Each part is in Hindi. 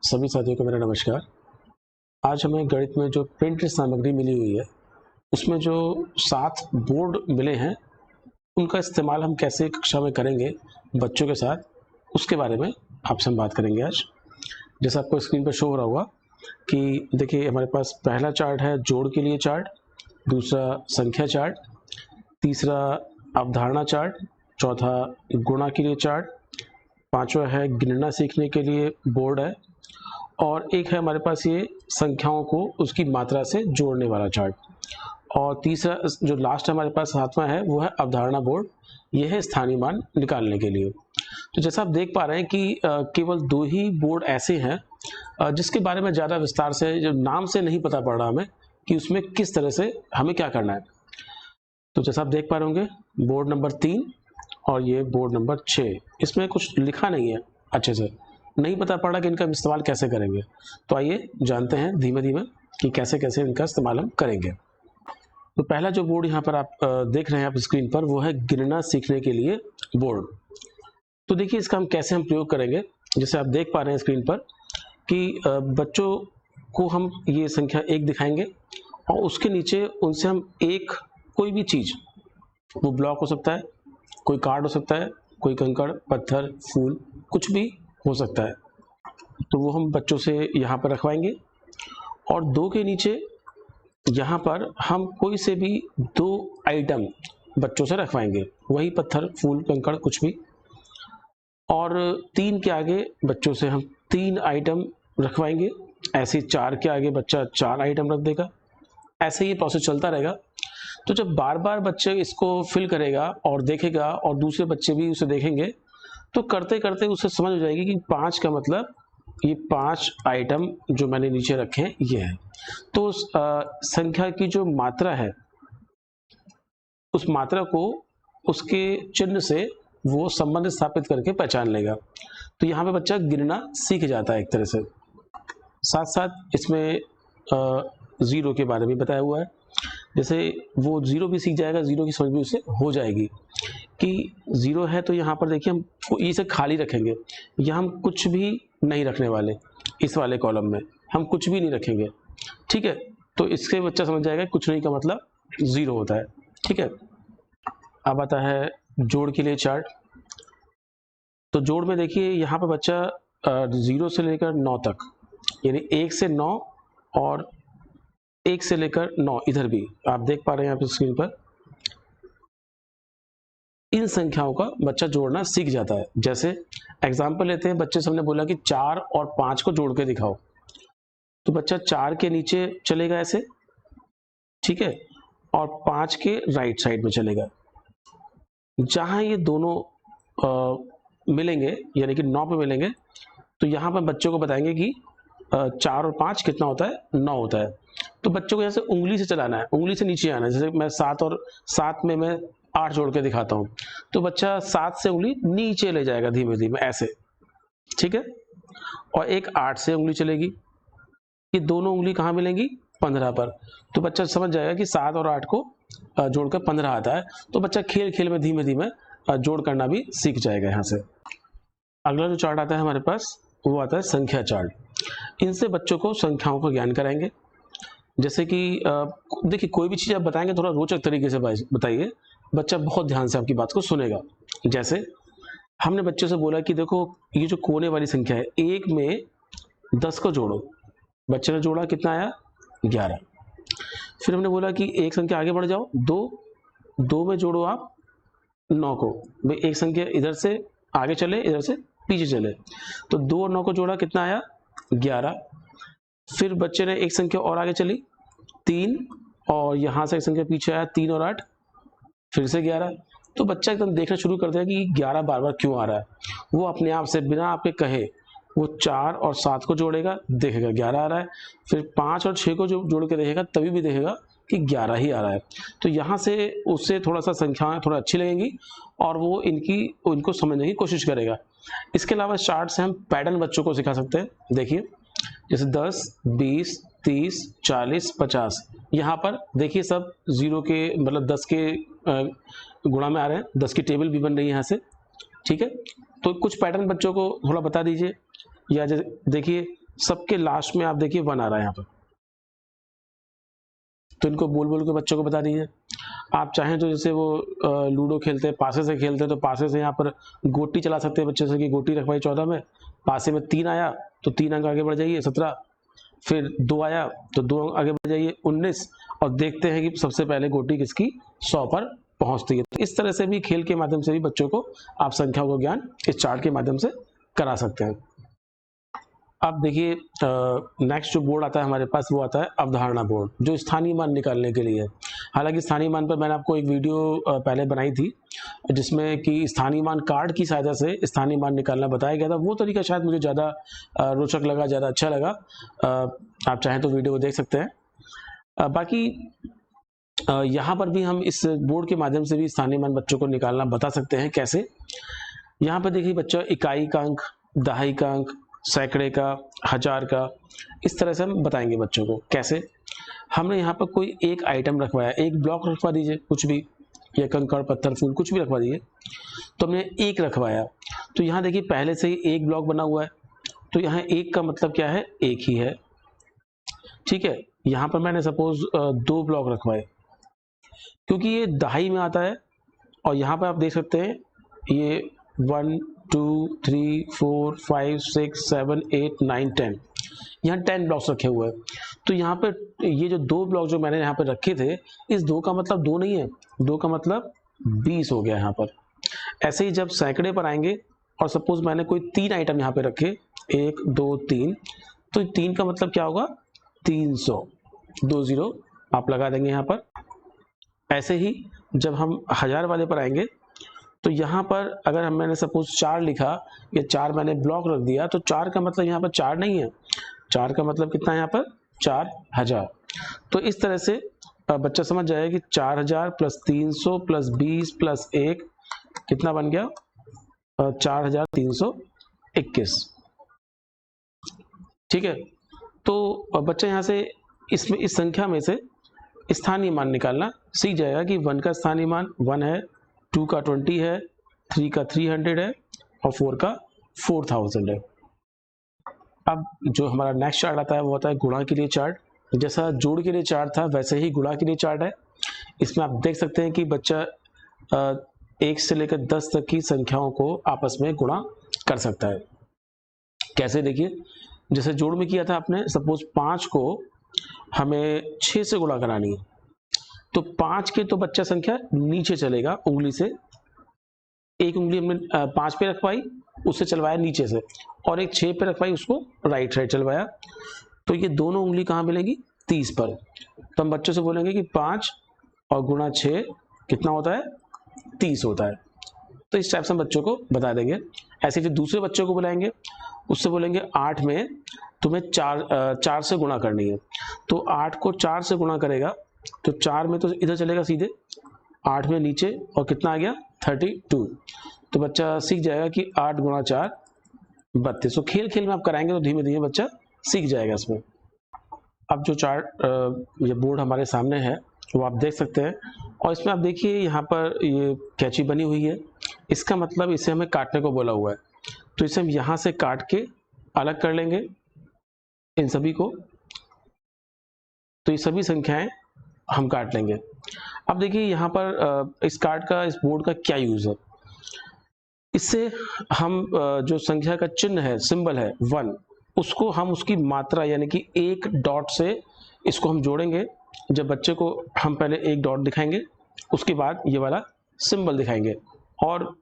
सभी साथियों को मेरा नमस्कार। आज हमें गणित में जो प्रिंटेड सामग्री मिली हुई है, उसमें जो 7 बोर्ड मिले हैं, उनका इस्तेमाल हम कैसे कक्षा में करेंगे बच्चों के साथ, उसके बारे में आपसे हम बात करेंगे आज। जैसा आपको स्क्रीन पर शो हो रहा होगा कि देखिए हमारे पास पहला चार्ट है जोड़ के लिए चार्ट, दूसरा संख्या चार्ट, तीसरा अवधारणा चार्ट, चौथा गुणा के लिए चार्ट, पांचवा है गिनना सीखने के लिए बोर्ड है, और एक है हमारे पास ये संख्याओं को उसकी मात्रा से जोड़ने वाला चार्ट, और तीसरा जो लास्ट हमारे पास 7वां है वो है अवधारणा बोर्ड। यह है स्थानीय मान निकालने के लिए। तो जैसा आप देख पा रहे हैं कि केवल 2 ही बोर्ड ऐसे हैं जिसके बारे में ज़्यादा विस्तार से जो नाम से नहीं पता पड़ रहा हमें कि उसमें किस तरह से हमें क्या करना है। तो जैसा आप देख पा रहे होंगे, बोर्ड नंबर 3 और ये बोर्ड नंबर 6, इसमें कुछ लिखा नहीं है, अच्छे से नहीं पता पड़ा कि इनका इस्तेमाल कैसे करेंगे। तो आइए जानते हैं धीमे धीमे कि कैसे कैसे इनका इस्तेमाल हम करेंगे। तो पहला जो बोर्ड यहाँ पर आप देख रहे हैं आप स्क्रीन पर, वो है गिनना सीखने के लिए बोर्ड। तो देखिए इसका हम कैसे प्रयोग करेंगे। जैसे आप देख पा रहे हैं स्क्रीन पर कि बच्चों को हम ये संख्या 1 दिखाएंगे और उसके नीचे उनसे हम एक कोई भी चीज़, वो ब्लॉक हो सकता है, कोई कार्ड हो सकता है, कोई कंकड़, पत्थर, फूल, कुछ भी हो सकता है, तो वो हम बच्चों से यहाँ पर रखवाएंगे। और 2 के नीचे यहाँ पर हम कोई से भी 2 आइटम बच्चों से रखवाएंगे, वही पत्थर, फूल, कंकड़, कुछ भी। और 3 के आगे बच्चों से हम 3 आइटम रखवाएंगे। ऐसे 4 के आगे बच्चा 4 आइटम रख देगा। ऐसे ही प्रोसेस चलता रहेगा। तो जब बार बार बच्चे इसको फिल करेगा और देखेगा और दूसरे बच्चे भी उसे देखेंगे, तो करते करते उसे समझ हो जाएगी कि 5 का मतलब ये 5 आइटम जो मैंने नीचे रखे हैं ये है। तो संख्या की जो मात्रा है, उस मात्रा को उसके चिन्ह से वो संबंध स्थापित करके पहचान लेगा। तो यहाँ पे बच्चा गिनना सीख जाता है एक तरह से। साथ साथ इसमें ज़ीरो के बारे में बताया हुआ है। जैसे वो ज़ीरो भी सीख जाएगा, ज़ीरो की समझ भी उसे हो जाएगी कि ज़ीरो है। तो यहाँ पर देखिए हम इसे खाली रखेंगे, यहाँ हम कुछ भी नहीं रखने वाले। इस वाले कॉलम में हम कुछ भी नहीं रखेंगे, ठीक है। तो इससे बच्चा समझ जाएगा कुछ नहीं का मतलब ज़ीरो होता है, ठीक है। अब आता है जोड़ के लिए चार्ट। तो जोड़ में देखिए यहाँ पर बच्चा 0 से लेकर 9 तक, यानी 1 से 9 और 1 से लेकर 9 इधर भी आप देख पा रहे हैं यहाँ पे स्क्रीन पर। इन संख्याओं का बच्चा जोड़ना सीख जाता है। जैसे एग्जाम्पल लेते हैं, बच्चे से हमने बोला कि 4 और 5 को जोड़ के दिखाओ, तो बच्चा 4 के नीचे चलेगा ऐसे, ठीक है, और 5 के राइट साइड में चलेगा। जहां ये दोनों मिलेंगे यानी कि 9 पे मिलेंगे, तो यहाँ पर बच्चों को बताएंगे कि 4 और 5 कितना होता है, 9 होता है। तो बच्चों को जैसे उंगली से चलाना है, उंगली से नीचे आना है। जैसे मैं 7 और 7 में मैं 8 जोड़ के दिखाता हूँ, तो बच्चा 7 से उंगली नीचे ले जाएगा धीमे धीमे ऐसे, ठीक है। और एक 8 से उंगली चलेगी, ये दोनों उंगली कहाँ मिलेंगी, 15 पर। तो बच्चा समझ जाएगा कि 7 और 8 को जोड़कर 15 आता है। तो बच्चा खेल खेल में धीमे धीमे जोड़ करना भी सीख जाएगा यहाँ से। अगला जो चार्ट आता है हमारे पास, वो आता है संख्या चार्ट। इनसे बच्चों को संख्याओं का ज्ञान कराएंगे। जैसे कि देखिए कोई भी चीज़ आप बताएंगे थोड़ा रोचक तरीके से बताइए, बच्चा बहुत ध्यान से आपकी बात को सुनेगा। जैसे हमने बच्चे से बोला कि देखो ये जो कोने वाली संख्या है, 1 में 10 को जोड़ो। बच्चे ने जोड़ा, कितना आया, 11। फिर हमने बोला कि एक संख्या आगे बढ़ जाओ, 2 में जोड़ो आप 9 को। भाई एक संख्या इधर से आगे चले, इधर से पीछे चले, तो 2 और 9 को जोड़ा, कितना आया, 11। फिर बच्चे ने एक संख्या और आगे चली, 3, और यहाँ से एक संख्या पीछे आया, 3 और 8, फिर से 11। तो बच्चा एकदम देखना शुरू कर देगा कि 11 बार बार क्यों आ रहा है। वो अपने आप से बिना आपके कहे वो 4 और 7 को जोड़ेगा, देखेगा 11 आ रहा है। फिर 5 और 6 को जोड़ के देखेगा, तभी भी देखेगा कि 11 ही आ रहा है। तो यहाँ से उससे थोड़ा सा संख्याएं थोड़ा अच्छी लगेंगी और वो इनको समझने की कोशिश करेगा। इसके अलावा चार्ट से हम पैटर्न बच्चों को सिखा सकते हैं। देखिए जैसे 10, 20, 30, 40, 50, यहाँ पर देखिए सब 0 के मतलब 10 के गुणा में आ रहे हैं। 10 की टेबल भी बन रही है यहाँ से, ठीक है। तो कुछ पैटर्न बच्चों को थोड़ा बता दीजिए। या जैसे देखिए सबके लास्ट में आप देखिए 1 आ रहा है यहाँ पर, तो इनको बोल बोल के बच्चों को बता दीजिए। आप चाहें तो जैसे वो लूडो खेलते हैं, पासे से खेलते हैं, तो पासे से यहाँ पर गोटी चला सकते हैं बच्चे से कि गोटी रखवाई 14 में, पासे में 3 आया तो 3 अंक आगे बढ़ जाइए 17, फिर 2 आया तो 2 अंक आगे बढ़ जाइए 19, और देखते हैं कि सबसे पहले गोटी किसकी 100 पर पहुंचती है। तो इस तरह से भी खेल के माध्यम से भी बच्चों को आप संख्याओं का ज्ञान इस चार्ट के माध्यम से करा सकते हैं। अब देखिए नेक्स्ट जो बोर्ड आता है हमारे पास वो आता है अवधारणा बोर्ड, जो स्थानीय मान निकालने के लिए है। हालांकि स्थानीय मान पर मैंने आपको एक वीडियो पहले बनाई थी जिसमें कि स्थानीय मान कार्ड की सहायता से स्थानीय मान निकालना बताया गया था। वो तरीका शायद मुझे ज़्यादा रोचक लगा, ज़्यादा अच्छा लगा। आप चाहें तो वीडियो को देख सकते हैं। बाकी यहाँ पर भी हम इस बोर्ड के माध्यम से भी स्थानीय मान बच्चों को निकालना बता सकते हैं। कैसे? यहाँ पर देखिए बच्चा इकाई का अंक, दहाई का अंक, सैकड़े का, हजार का, इस तरह से हम बताएंगे बच्चों को। कैसे? हमने यहाँ पर कोई एक आइटम रखवाया, एक ब्लॉक रखवा दीजिए कुछ भी, या कंकड़ पत्थर फूल कुछ भी रखवा दीजिए, तो हमने एक रखवाया, तो यहाँ देखिए पहले से ही एक ब्लॉक बना हुआ है, तो यहाँ एक का मतलब क्या है? एक ही है। ठीक है, यहाँ पर मैंने सपोज 2 ब्लॉक रखवाए क्योंकि ये दहाई में आता है, और यहाँ पर आप देख सकते हैं ये 1 2 3 4 5 6 7 8 9 10, यहाँ 10 ब्लॉक्स रखे हुए हैं। तो यहाँ पे ये जो 2 ब्लॉक जो मैंने यहाँ पे रखे थे, इस 2 का मतलब 2 नहीं है, 2 का मतलब 20 हो गया यहाँ पर। ऐसे ही जब सैकड़े पर आएंगे और सपोज मैंने कोई 3 आइटम यहाँ पे रखे, 1 2 3, तो 3 का मतलब क्या होगा? 300, 2 0 आप लगा देंगे यहाँ पर। ऐसे ही जब हम हजार वाले पर आएंगे, तो यहाँ पर अगर मैंने सपोज 4 लिखा, या 4 मैंने ब्लॉक रख दिया, तो 4 का मतलब यहाँ पर 4 नहीं है, 4 का मतलब कितना है यहाँ पर? 4000। तो इस तरह से बच्चा समझ जाएगा कि 4000 प्लस 300 प्लस 20 प्लस 1 कितना बन गया? 4321। ठीक है, तो बच्चा यहाँ से इसमें इस संख्या में से स्थानीय मान निकालना सीख जाएगा कि 1 का स्थानीय मान 1 है, 2 का 20 है, 3 का 300 है, और 4 का 4000 है। अब जो हमारा नेक्स्ट चार्ट आता है वो आता है गुणा के लिए चार्ट। जैसा जोड़ के लिए चार्ट था वैसे ही गुणा के लिए चार्ट है। इसमें आप देख सकते हैं कि बच्चा 1 से लेकर 10 तक की संख्याओं को आपस में गुणा कर सकता है। कैसे? देखिए, जैसे जोड़ में किया था आपने, सपोज 5 को हमें 6 से गुणा करानी है, तो 5 के तो बच्चा संख्या नीचे चलेगा उंगली से, एक उंगली हमने 5 पे रखवाई, उससे चलवाया नीचे से, और एक 6 पे रखवाई, उसको राइट साइड चलवाया, तो ये दोनों उंगली कहाँ मिलेगी? 30 पर। तो हम बच्चों से बोलेंगे कि 5 और गुणा 6 कितना होता है? 30 होता है। तो इस टाइप से हम बच्चों को बता देंगे। ऐसे फिर दूसरे बच्चों को बुलाएंगे, उससे बोलेंगे 8 में तुम्हें 4 से गुणा करनी है, तो 8 को 4 से गुणा करेगा, तो 4 में तो इधर चलेगा सीधे, 8 में नीचे, और कितना आ गया? 32। तो बच्चा सीख जाएगा कि 8 गुणा 4 32। तो खेल खेल में आप कराएंगे तो धीमे धीमे बच्चा सीख जाएगा इसमें। अब जो चार्ट ये बोर्ड हमारे सामने है वो आप देख सकते हैं, और इसमें आप देखिए यहाँ पर ये कैंची बनी हुई है, इसका मतलब इसे हमें काटने को बोला हुआ है, तो इसे हम यहाँ से काट के अलग कर लेंगे इन सभी को, तो ये सभी संख्याएं हम काट लेंगे। अब देखिए यहाँ पर इस कार्ड का, इस बोर्ड का क्या यूज है? इससे हम जो संख्या का चिन्ह है, सिंबल है 1, उसको हम उसकी मात्रा यानी कि एक डॉट से इसको हम जोड़ेंगे। जब बच्चे को हम पहले एक डॉट दिखाएंगे, उसके बाद ये वाला सिंबल दिखाएंगे, और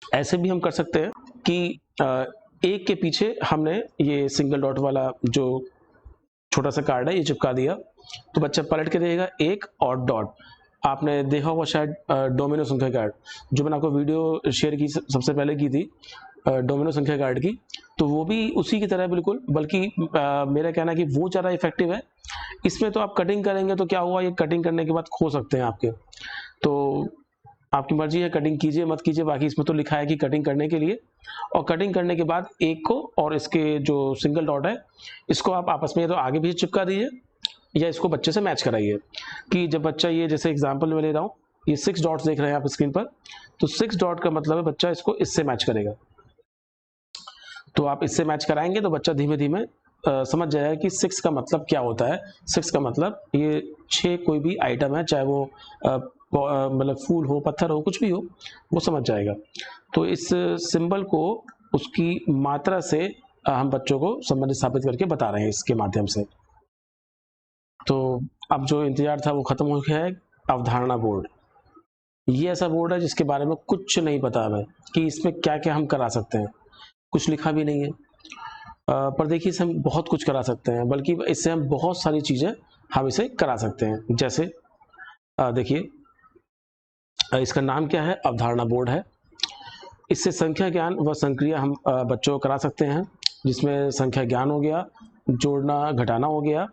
ऐसे भी हम कर सकते हैं कि एक के पीछे हमने ये सिंगल डॉट वाला जो छोटा सा कार्ड है ये चिपका दिया, तो बच्चा पलट के देगा एक और डॉट। आपने देखा होगा शायद डोमिनो संख्या कार्ड, जो मैंने आपको वीडियो शेयर की सबसे पहले की थी डोमिनो संख्या कार्ड की, तो वो भी उसी की तरह है बिल्कुल, बल्कि मेरा कहना है कि वो ज़्यादा इफेक्टिव है। इसमें तो आप कटिंग करेंगे तो क्या हुआ, ये कटिंग करने के बाद खो सकते हैं आपके, तो आपकी मर्जी है, कटिंग कीजिए मत कीजिए, बाकी इसमें तो लिखा है कि कटिंग करने के लिए। और कटिंग करने के बाद एक को और इसके जो सिंगल डॉट है इसको आप आपस में तो आगे भी चिपका दीजिए, या इसको बच्चे से मैच कराइए कि जब बच्चा, ये जैसे एग्जांपल में ले रहा हूँ, ये 6 डॉट्स देख रहे हैं आप स्क्रीन पर, तो 6 डॉट का मतलब है बच्चा इसको इससे मैच करेगा। तो आप इससे मैच कराएंगे तो बच्चा धीमे धीमे समझ जाएगा कि 6 का मतलब क्या होता है। 6 का मतलब ये 6 कोई भी आइटम है, चाहे वो मतलब फूल हो, पत्थर हो, कुछ भी हो, वो समझ जाएगा। तो इस सिंबल को उसकी मात्रा से हम बच्चों को संबंध स्थापित करके बता रहे हैं इसके माध्यम से। तो अब जो इंतजार था वो खत्म हो गया है। अवधारणा बोर्ड, ये ऐसा बोर्ड है जिसके बारे में कुछ नहीं पता हमें कि इसमें क्या क्या हम करा सकते हैं, कुछ लिखा भी नहीं है। पर देखिए इससे हम बहुत कुछ करा सकते हैं, बल्कि इससे हम बहुत सारी चीज़ें हम इसे करा सकते हैं। जैसे देखिए इसका नाम क्या है, अवधारणा बोर्ड है। इससे संख्या ज्ञान व संक्रिया हम बच्चों को करा सकते हैं, जिसमें संख्या ज्ञान हो गया, जोड़ना घटाना हो गया,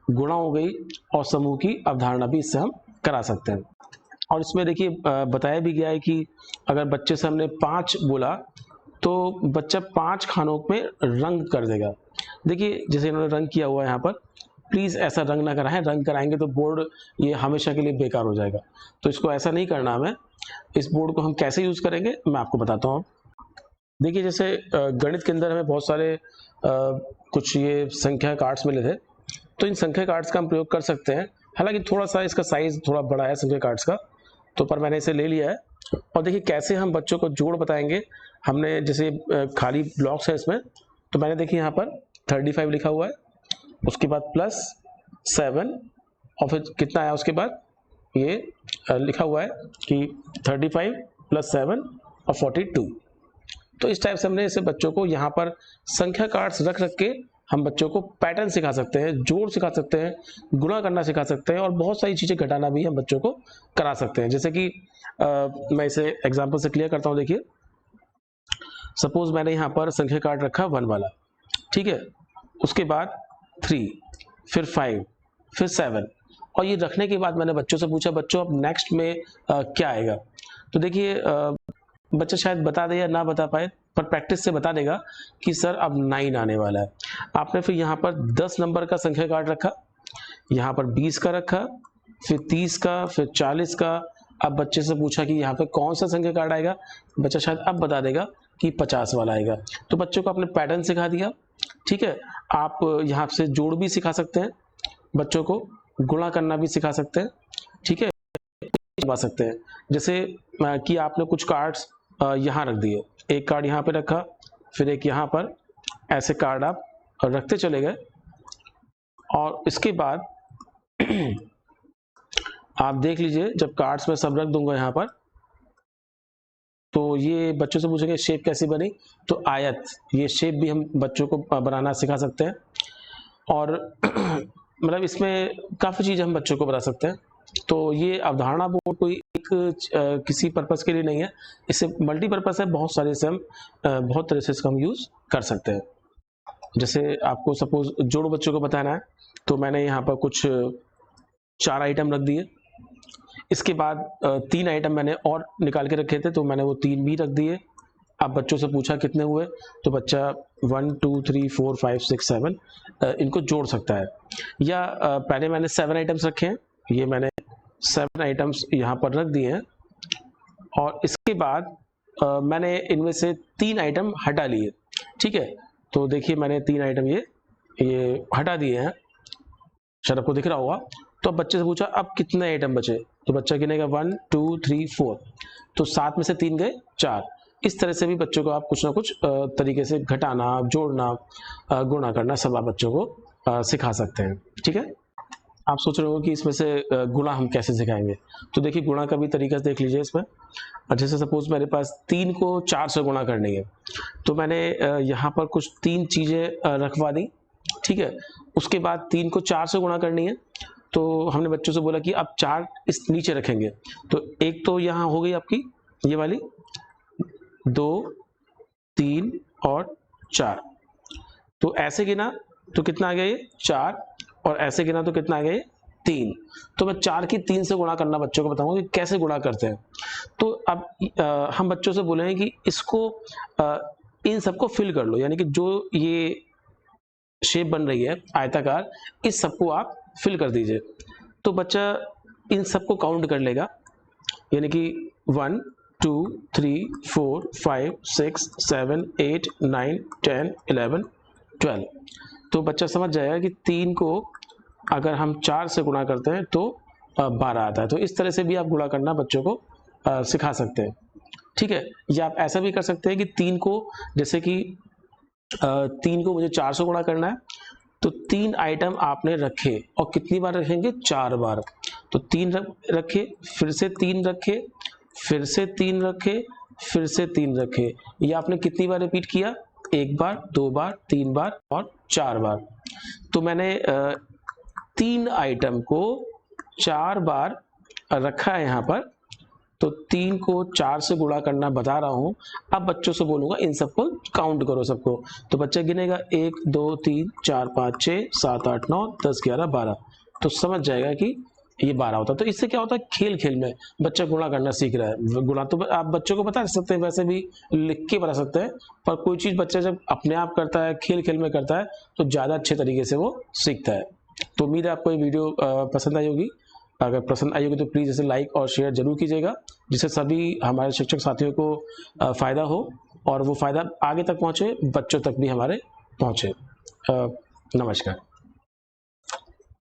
गुणा हो गई, और समूह की अवधारणा भी इससे हम करा सकते हैं। और इसमें देखिए बताया भी गया है कि अगर बच्चे से हमने 5 बोला तो बच्चा 5 खानों में रंग कर देगा। देखिए जैसे इन्होंने रंग किया हुआ है यहाँ पर, प्लीज़ ऐसा रंग ना कराएं, रंग कराएंगे तो बोर्ड ये हमेशा के लिए बेकार हो जाएगा। तो इसको ऐसा नहीं करना हमें। इस बोर्ड को हम कैसे यूज़ करेंगे मैं आपको बताता हूँ। देखिए जैसे गणित के अंदर हमें बहुत सारे कुछ ये संख्या कार्ड्स मिले थे, तो इन संख्या कार्ड्स का हम प्रयोग कर सकते हैं। हालांकि थोड़ा सा इसका साइज़ थोड़ा बड़ा है संख्या कार्ड्स का, तो पर मैंने इसे ले लिया है। और देखिए कैसे हम बच्चों को जोड़ बताएंगे। हमने जैसे खाली ब्लॉक्स है इसमें, तो मैंने देखिए यहाँ पर 35 लिखा हुआ है, उसके बाद +7, और फिर कितना आया उसके बाद ये लिखा हुआ है कि 35 + 7 और 42। तो इस टाइप से हमने इसे बच्चों को यहाँ पर संख्या कार्ड्स रख रख के हम बच्चों को पैटर्न सिखा सकते हैं, जोड़ सिखा सकते हैं, गुणा करना सिखा सकते हैं, और बहुत सारी चीज़ें घटाना भी हम बच्चों को करा सकते हैं। जैसे कि मैं इसे एग्जांपल से क्लियर करता हूँ। देखिए सपोज मैंने यहाँ पर संख्या कार्ड रखा 1 वाला, ठीक है, उसके बाद 3, फिर 5, फिर 7, और ये रखने के बाद मैंने बच्चों से पूछा बच्चों अब नेक्स्ट में क्या आएगा। तो देखिए बच्चा शायद बता दे या ना बता पाए, पर प्रैक्टिस से बता देगा कि सर अब 9 आने वाला है। आपने फिर यहाँ पर 10 नंबर का संख्या कार्ड रखा, यहाँ पर 20 का रखा, फिर 30 का, फिर 40 का। अब बच्चे से पूछा कि यहाँ पे कौन सा संख्या कार्ड आएगा, बच्चा शायद अब बता देगा कि 50 वाला आएगा। तो बच्चों को आपने पैटर्न सिखा दिया, ठीक है। आप यहाँ से जोड़ भी सिखा सकते हैं, बच्चों को गुणा करना भी सिखा सकते हैं, ठीक है, बता सकते हैं। जैसे कि आपने कुछ कार्ड्स यहाँ रख दिए, एक कार्ड यहाँ पे रखा, फिर एक यहाँ पर, ऐसे कार्ड आप रखते चले गए, और इसके बाद आप देख लीजिए जब कार्ड्स में सब रख दूंगा यहाँ पर, तो ये बच्चों से पूछेंगे शेप कैसी बनी, तो आयत, ये शेप भी हम बच्चों को बनाना सिखा सकते हैं। और मतलब इसमें काफ़ी चीज़ हम बच्चों को बता सकते हैं। तो ये अवधारणा बोर्ड कोई एक किसी पर्पज़ के लिए नहीं है, इससे मल्टीपर्पज़ है, बहुत सारे से हम बहुत तरह से इसका हम यूज़ कर सकते हैं। जैसे आपको सपोज जोड़ बच्चों को बताना है, तो मैंने यहाँ पर कुछ 4 आइटम रख दिए। इसके बाद 3 आइटम मैंने और निकाल के रखे थे, तो मैंने वो 3 भी रख दिए। अब बच्चों से पूछा कितने हुए, तो बच्चा 1 2 3 4 5 6 7 इनको जोड़ सकता है। या पहले मैंने 7 आइटम्स रखे हैं, ये मैंने 7 आइटम्स यहाँ पर रख दिए हैं, और इसके बाद मैंने इनमें से 3 आइटम हटा लिए, ठीक है। तो देखिए मैंने 3 आइटम ये हटा दिए हैं, शायद आपको दिख रहा होगा। तो अब बच्चे से पूछा अब कितने आइटम बचे, तो बच्चा गिनेगा 1 2 3 4, तो 7 में से 3 गए 4। इस तरह से भी बच्चों को आप कुछ ना कुछ तरीके से घटाना, जोड़ना, गुणा करना सब आप बच्चों को सिखा सकते हैं, ठीक है। आप सोच रहे हो कि इसमें से गुणा हम कैसे सिखाएंगे, तो देखिए गुणा का भी तरीका देख लीजिए इसमें। जैसे सपोज मेरे पास 3 को 4 से गुणा करनी है, तो मैंने यहाँ पर कुछ 3 चीज़ें रखवा दी, ठीक है। उसके बाद 3 को 4 से गुणा करनी है, तो हमने बच्चों से बोला कि अब 4 इस नीचे रखेंगे। तो एक तो यहाँ हो गई आपकी ये वाली, 2 3 और 4। तो ऐसे गिना तो कितना आ गया ये 4, और ऐसे गिना तो कितना आ गया ये 3। तो मैं 4 की 3 से गुणा करना बच्चों को बताऊंगा कि कैसे गुणा करते हैं। तो अब हम बच्चों से बोलेंगे कि इसको इन सबको फिल कर लो, यानी कि जो ये शेप बन रही है आयताकार, इस सबको आप फिल कर दीजिए। तो बच्चा इन सबको काउंट कर लेगा, यानी कि 1 2 3 4 5 6 7 8 9 10 11 12। तो बच्चा समझ जाएगा कि 3 को अगर हम 4 से गुणा करते हैं तो 12 आता है। तो इस तरह से भी आप गुणा करना बच्चों को सिखा सकते हैं, ठीक है। या आप ऐसा भी कर सकते हैं कि 3 को, जैसे कि 3 को मुझे 4 से गुणा करना है, तो 3 आइटम आपने रखे और कितनी बार रखेंगे, 4 बार। तो 3 रखे, फिर से 3 रखे, फिर से 3 रखे, फिर से 3 रखे। ये आपने कितनी बार रिपीट किया, 1 बार, 2 बार, 3 बार और 4 बार। तो मैंने 3 आइटम को 4 बार रखा है यहाँ पर, तो 3 को 4 से गुणा करना बता रहा हूँ। अब बच्चों से बोलूँगा इन सबको काउंट करो सबको, तो बच्चा गिनेगा 1 2 3 4 5 6 7 8 9 10 11 12, तो समझ जाएगा कि ये 12 होता है। तो इससे क्या होता है, खेल खेल में बच्चा गुणा करना सीख रहा है। गुणा तो आप बच्चों को बता सकते हैं, वैसे भी लिख के बता सकते हैं, पर कोई चीज़ बच्चा जब अपने आप करता है, खेल खेल में करता है, तो ज़्यादा अच्छे तरीके से वो सीखता है। तो उम्मीद है आपको ये वीडियो पसंद आई होगी। अगर पसंद आई होगी तो प्लीज़ इसे लाइक और शेयर जरूर कीजिएगा, जिससे सभी हमारे शिक्षक साथियों को फ़ायदा हो और वो फ़ायदा आगे तक पहुँचे, बच्चों तक भी हमारे पहुँचे। नमस्कार।